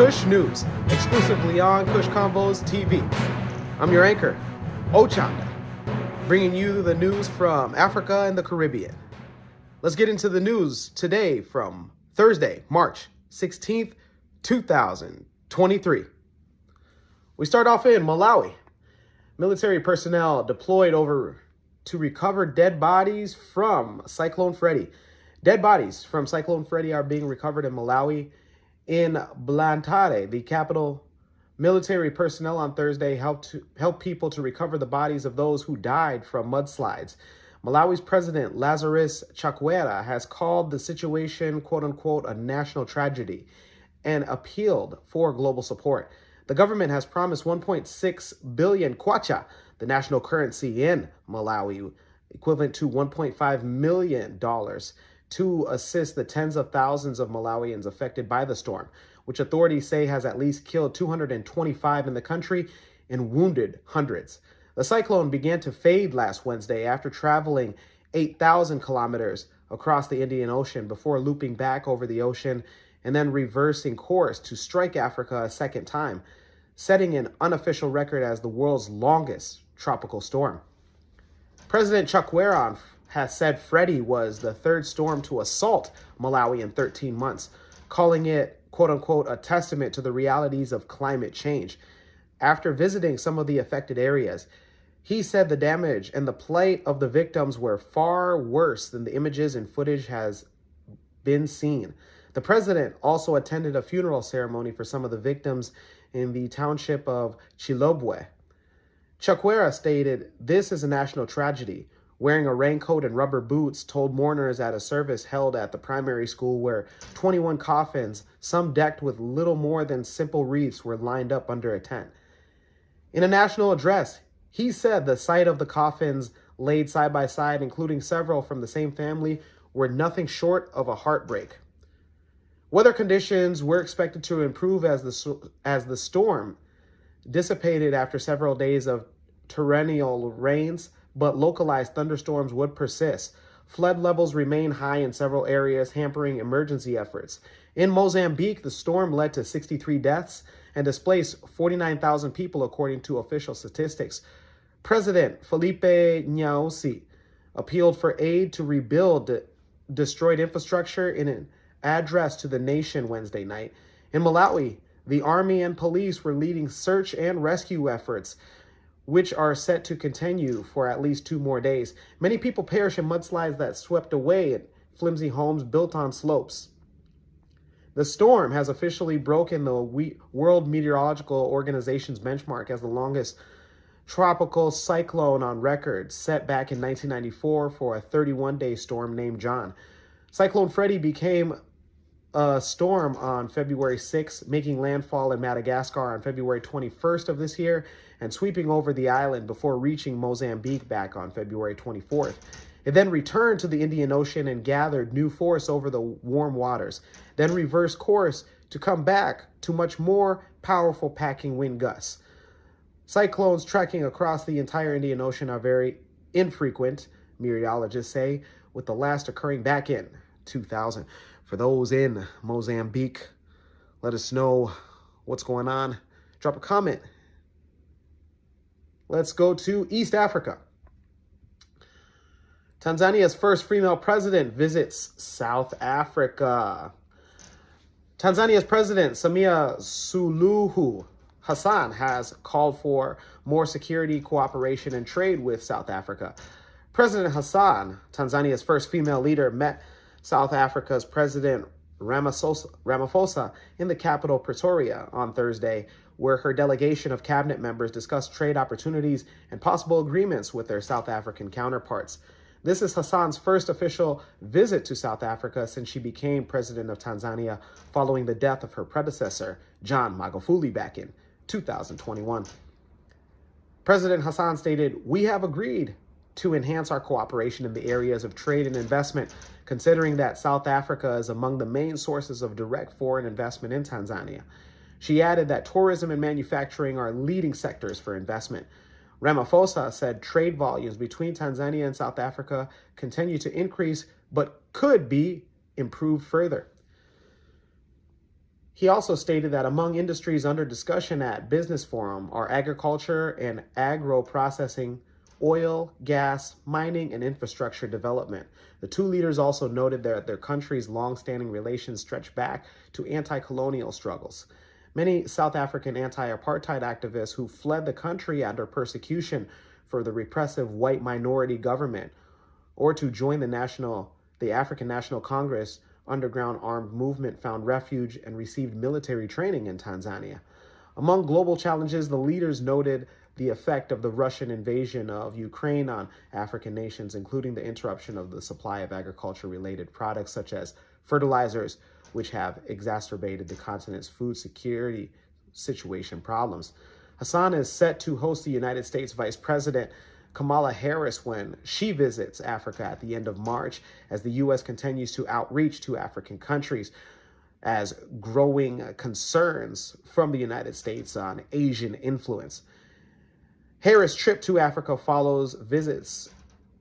Kush News, exclusively on Kush Combos TV. I'm your anchor, Ochanda, bringing you the news from Africa and the Caribbean. Let's get into the news today from Thursday, March 16th, 2023. We start off in Malawi. Military personnel deployed over to recover dead bodies from Cyclone Freddy. Dead bodies from Cyclone Freddy are being recovered in Malawi. In Blantyre, the capital, military personnel on Thursday helped people to recover the bodies of those who died from mudslides. Malawi's President Lazarus Chakwera has called the situation, quote unquote, a national tragedy and appealed for global support. The government has promised 1.6 billion kwacha, the national currency in Malawi, equivalent to $1.5 million, to assist the tens of thousands of Malawians affected by the storm, which authorities say has at least killed 225 in the country and wounded hundreds. The cyclone began to fade last Wednesday after traveling 8,000 kilometers across the Indian Ocean before looping back over the ocean and then reversing course to strike Africa a second time, setting an unofficial record as the world's longest tropical storm. President Chakwera has said Freddy was the third storm to assault Malawi in 13 months, calling it, quote unquote, a testament to the realities of climate change. After visiting some of the affected areas, he said the damage and the plight of the victims were far worse than the images and footage has been seen. The president also attended a funeral ceremony for some of the victims in the township of Chilobwe. Chakwera stated, "This is a national tragedy." Wearing a raincoat and rubber boots, told mourners at a service held at the primary school where 21 coffins, some decked with little more than simple wreaths, were lined up under a tent. In a national address, he said the sight of the coffins laid side by side, including several from the same family, were nothing short of a heartbreak. Weather conditions were expected to improve as the storm dissipated after several days of torrential rains, but localized thunderstorms would persist. Flood levels remain high in several areas, hampering emergency efforts. In Mozambique, the storm led to 63 deaths and displaced 49,000 people, according to official statistics. President Felipe Nyusi appealed for aid to rebuild destroyed infrastructure in an address to the nation Wednesday night. In Malawi, the army and police were leading search and rescue efforts, which are set to continue for at least 2 more days. Many people perished in mudslides that swept away flimsy homes built on slopes. The storm has officially broken the World Meteorological Organization's benchmark as the longest tropical cyclone on record, set back in 1994 for a 31-day storm named John. Cyclone Freddy became a storm on February 6th, making landfall in Madagascar on February 21st of this year and sweeping over the island before reaching Mozambique back on February 24th. It then returned to the Indian Ocean and gathered new force over the warm waters, then reversed course to come back to much more powerful packing wind gusts. Cyclones trekking across the entire Indian Ocean are very infrequent, meteorologists say, with the last occurring back in 2000. For those in Mozambique, let us know what's going on. Drop a comment. Let's go to East Africa. Tanzania's first female president visits South Africa. Tanzania's President Samia Suluhu Hassan has called for more security, cooperation, and trade with South Africa. President Hassan, Tanzania's first female leader, met South Africa's President Ramaphosa in the capital Pretoria on Thursday, where her delegation of cabinet members discussed trade opportunities and possible agreements with their South African counterparts. This is Hassan's first official visit to South Africa since she became president of Tanzania following the death of her predecessor, John Magufuli, back in 2021. President Hassan stated, "We have agreed to enhance our cooperation in the areas of trade and investment, considering that South Africa is among the main sources of direct foreign investment in Tanzania." She added that tourism and manufacturing are leading sectors for investment. Ramaphosa said trade volumes between Tanzania and South Africa continue to increase, but could be improved further. He also stated that among industries under discussion at Business Forum are agriculture and agro-processing, oil, gas, mining, and infrastructure development. The two leaders also noted that their countries' long-standing relations stretch back to anti-colonial struggles. Many South African anti-apartheid activists who fled the country under persecution for the repressive white minority government or to join the African National Congress underground armed movement found refuge and received military training in Tanzania. Among global challenges, the leaders noted the effect of the Russian invasion of Ukraine on African nations, including the interruption of the supply of agriculture-related products such as fertilizers, which have exacerbated the continent's food security situation problems. Hassan is set to host the United States Vice President Kamala Harris when she visits Africa at the end of March, as the U.S. continues to outreach to African countries as growing concerns from the United States on Asian influence. Harris' trip to Africa follows visits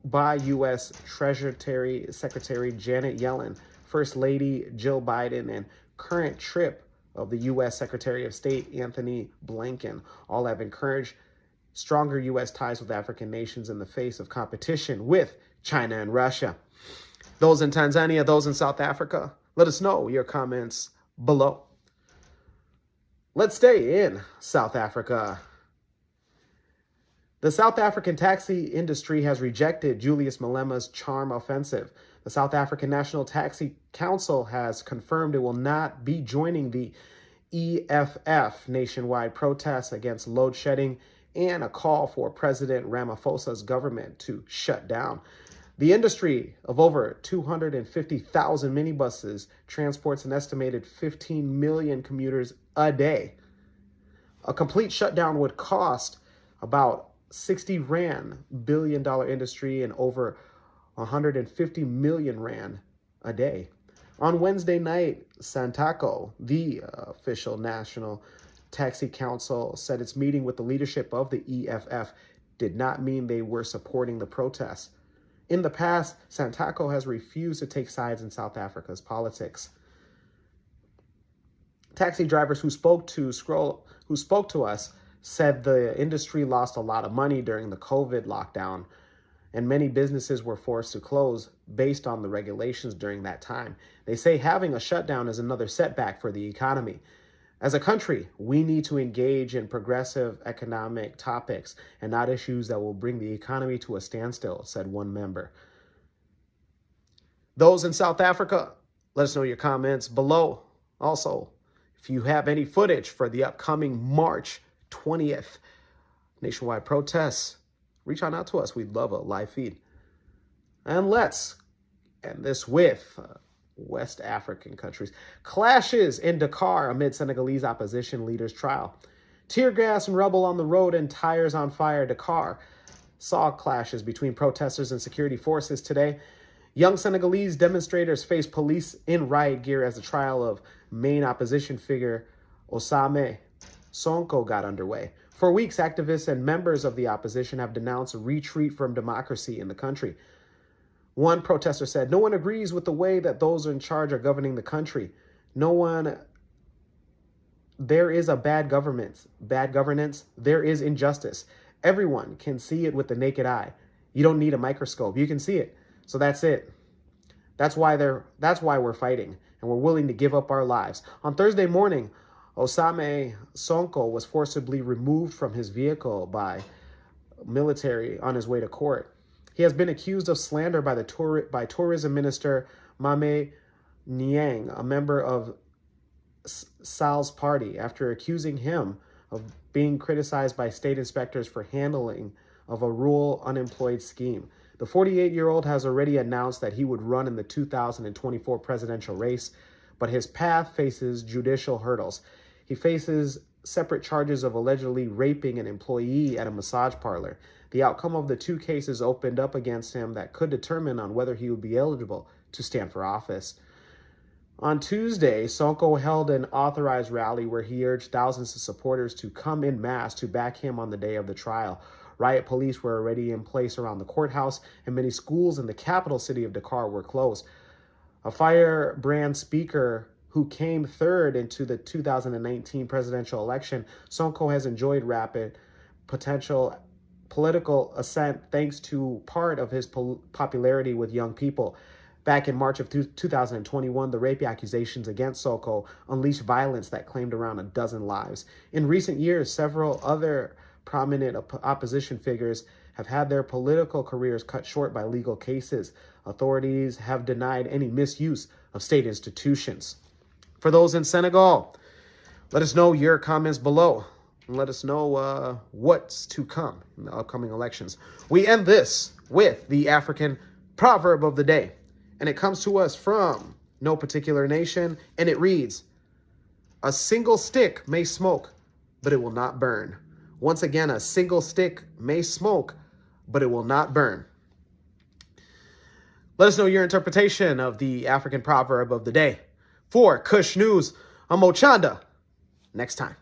by U.S. Treasury Secretary Janet Yellen, First Lady Jill Biden, and current trip of the U.S. Secretary of State Anthony Blinken. All have encouraged stronger U.S. ties with African nations in the face of competition with China and Russia. Those in Tanzania, those in South Africa, let us know your comments below. Let's stay in South Africa. The South African taxi industry has rejected Julius Malema's charm offensive. The South African National Taxi Council has confirmed it will not be joining the EFF nationwide protests against load shedding and a call for President Ramaphosa's government to shut down. The industry of over 250,000 minibuses transports an estimated 15 million commuters a day. A complete shutdown would cost about 60 Rand billion-dollar industry and over 150 million Rand a day. On Wednesday night, Santaco, the official national Taxi Council, said its meeting with the leadership of the EFF did not mean they were supporting the protests. In the past, Santaco has refused to take sides in South Africa's politics. Taxi drivers who spoke to us said the industry lost a lot of money during the COVID lockdown, and many businesses were forced to close based on the regulations during that time. They say having a shutdown is another setback for the economy. As a country, we need to engage in progressive economic topics and not issues that will bring the economy to a standstill, said one member. Those in South Africa, let us know your comments below. Also, if you have any footage for the upcoming March 20th nationwide protests, reach on out to us. We'd love a live feed. And let's end this with West African countries. Clashes in Dakar amid Senegalese opposition leaders' trial. Tear gas and rubble on the road and tires on fire. Dakar saw clashes between protesters and security forces today. Young Senegalese demonstrators faced police in riot gear as the trial of main opposition figure Osame Sonko got underway. For weeks, activists and members of the opposition have denounced a retreat from democracy in the country. One protester said, "No one agrees with the way that those in charge are governing the country. There is a bad governance, there is injustice. Everyone can see it with the naked eye. You don't need a microscope. You can see it. So that's it. That's why we're fighting, and we're willing to give up our lives." On Thursday morning, Osame Sonko was forcibly removed from his vehicle by military on his way to court. He has been accused of slander by tourism minister Mame Niang, a member of Sal's party, after accusing him of being criticized by state inspectors for handling of a rural unemployed scheme. The 48-year-old has already announced that he would run in the 2024 presidential race, but his path faces judicial hurdles. He faces separate charges of allegedly raping an employee at a massage parlor. The outcome of the two cases opened up against him that could determine on whether he would be eligible to stand for office. On Tuesday, Sonko held an authorized rally where he urged thousands of supporters to come en masse to back him on the day of the trial. Riot police were already in place around the courthouse, and many schools in the capital city of Dakar were closed. A firebrand speaker who came third into the 2019 presidential election, Sonko has enjoyed rapid potential political ascent thanks to part of his popularity with young people. Back in March of 2021, the rape accusations against Sonko unleashed violence that claimed around a dozen lives. In recent years, several other prominent opposition figures have had their political careers cut short by legal cases. Authorities have denied any misuse of state institutions. For those in Senegal, let us know your comments below. And let us know what's to come in the upcoming elections. We end this with the African proverb of the day. And it comes to us from no particular nation. And it reads, "A single stick may smoke, but it will not burn." Once again, a single stick may smoke, but it will not burn. Let us know your interpretation of the African proverb of the day. For Kush News, I'm Ochanda. Next time.